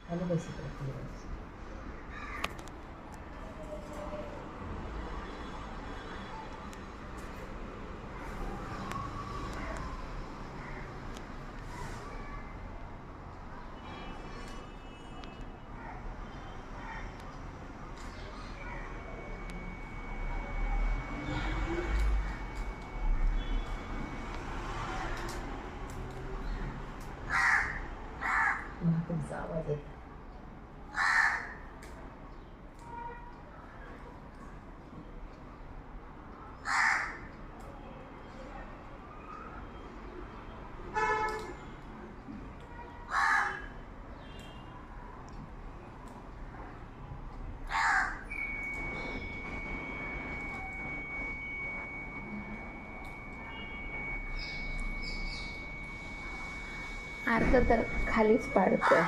आणि बस इकडे खाली बस. तुमचा आवाज येतो. अर्ध तर खालीच पाडतोय.